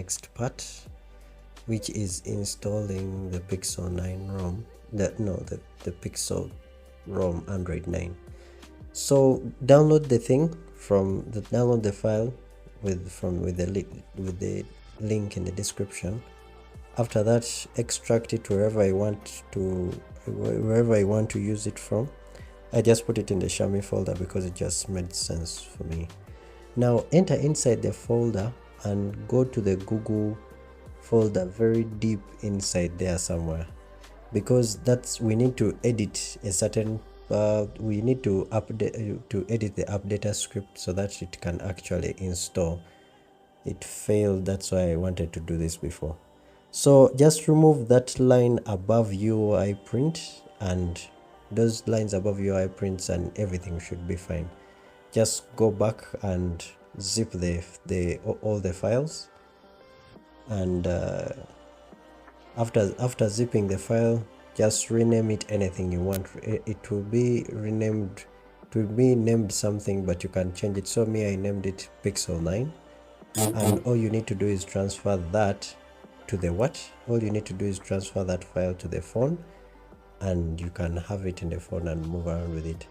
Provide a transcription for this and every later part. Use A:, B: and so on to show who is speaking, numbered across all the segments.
A: next part, which is installing the Pixel 9 ROM, the Pixel Rom Android 9. So download the file with the link in the description. After that, extract it wherever I want to use it from. I just put it in the Xiaomi folder because it just made sense for me. Now enter inside the folder and go to the Google folder very deep inside there somewhere, because we need to edit a certain we need to edit the updater script so that it can actually install. It failed, that's why I wanted to do this before. So just remove that line above UI print, and those lines above UI prints, and everything should be fine. Just go back and zip all the files, and after zipping the file, just rename it anything you want. It will be renamed, it will be named something, but you can change it. So me, I named it Pixel 9, and all you need to do is transfer that to the all you need to do is transfer that file to the phone, and you can have it in the phone and move around with it.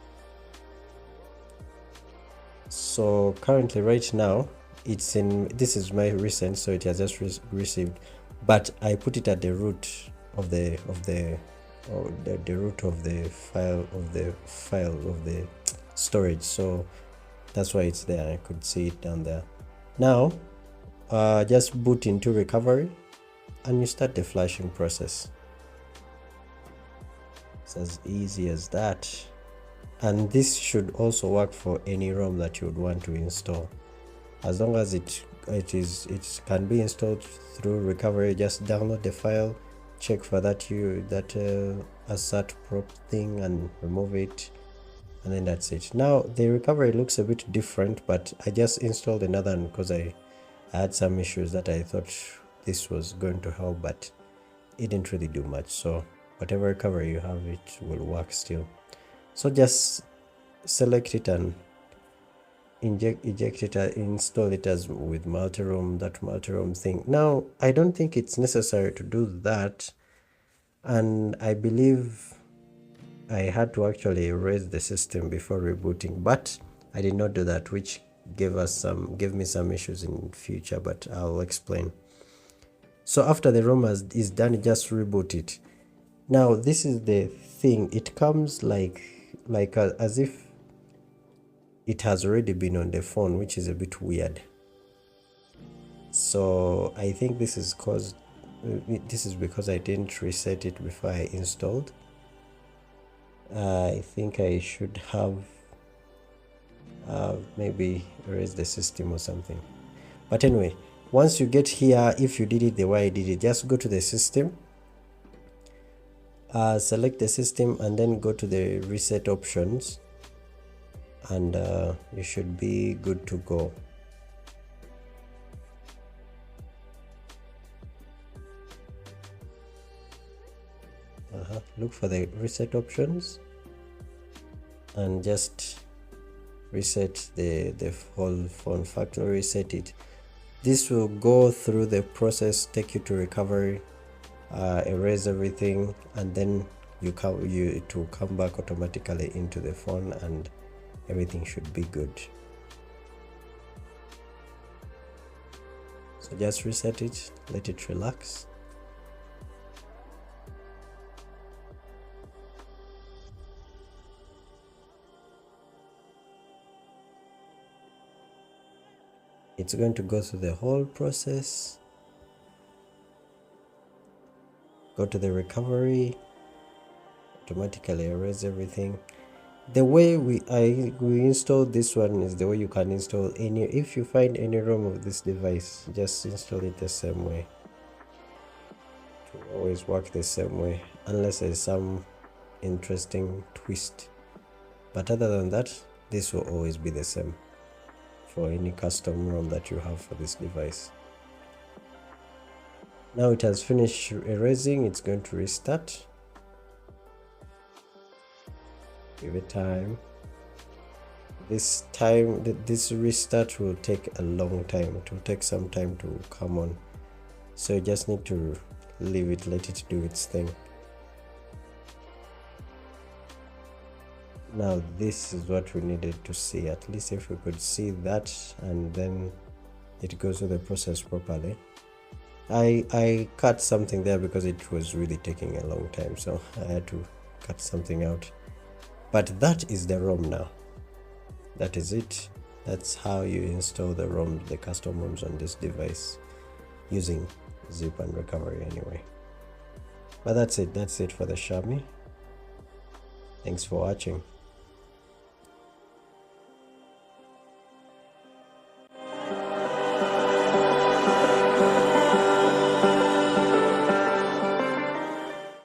A: So currently, right now, it's in, this is my recent, so it has just received, but I put it at the root of the root of the file of the storage, so that's why it's there. I could see it down there. Now just boot into recovery and you start the flashing process. It's as easy as that. And this should also work for any ROM that you would want to install, as long as it can be installed through recovery. Just download the file, check for that assert prop thing, and remove it, and then that's it. Now the recovery looks a bit different, but I just installed another one because I had some issues that I thought this was going to help, but it didn't really do much. So whatever recovery you have, it will work still. So just select it and eject it and install it as with multi-ROM, that multi-ROM thing. Now I don't think it's necessary to do that, and I believe I had to actually erase the system before rebooting, but I did not do that, which gave me some issues in future, but I'll explain. So after the ROM is done, just reboot it. Now this is the thing, it comes as if it has already been on the phone, which is a bit weird. So I think this is because I didn't reset it before I installed. I think I should have maybe erased the system or something. But anyway, once you get here, if you did it the way I did it, just go to the system, select the system, and then go to the reset options, and you should be good to go. Look for the reset options and just reset the whole phone, factory reset it. This will go through the process, take you to recovery, erase everything, and then it will come back automatically into the phone, and everything should be good. So just reset it, let it relax. It's going to go through the whole process. Go to the recovery, automatically erase everything. The way we installed this one is the way you can install any. If you find any ROM of this device, just install it the same way. It will always work the same way, unless there's some interesting twist. But other than that, this will always be the same for any custom ROM that you have for this device. Now it has finished erasing, it's going to restart. Give it time. This restart will take a long time. It will take some time to come on. So you just need to leave it, let it do its thing. Now this is what we needed to see. At least if we could see that, and then it goes through the process properly. I cut something there because it was really taking a long time, so I had to cut something out. But that is the ROM now. That is it. That's how you install the ROM, the custom ROMs on this device, using zip and recovery anyway. But that's it for the Xiaomi. Thanks for watching.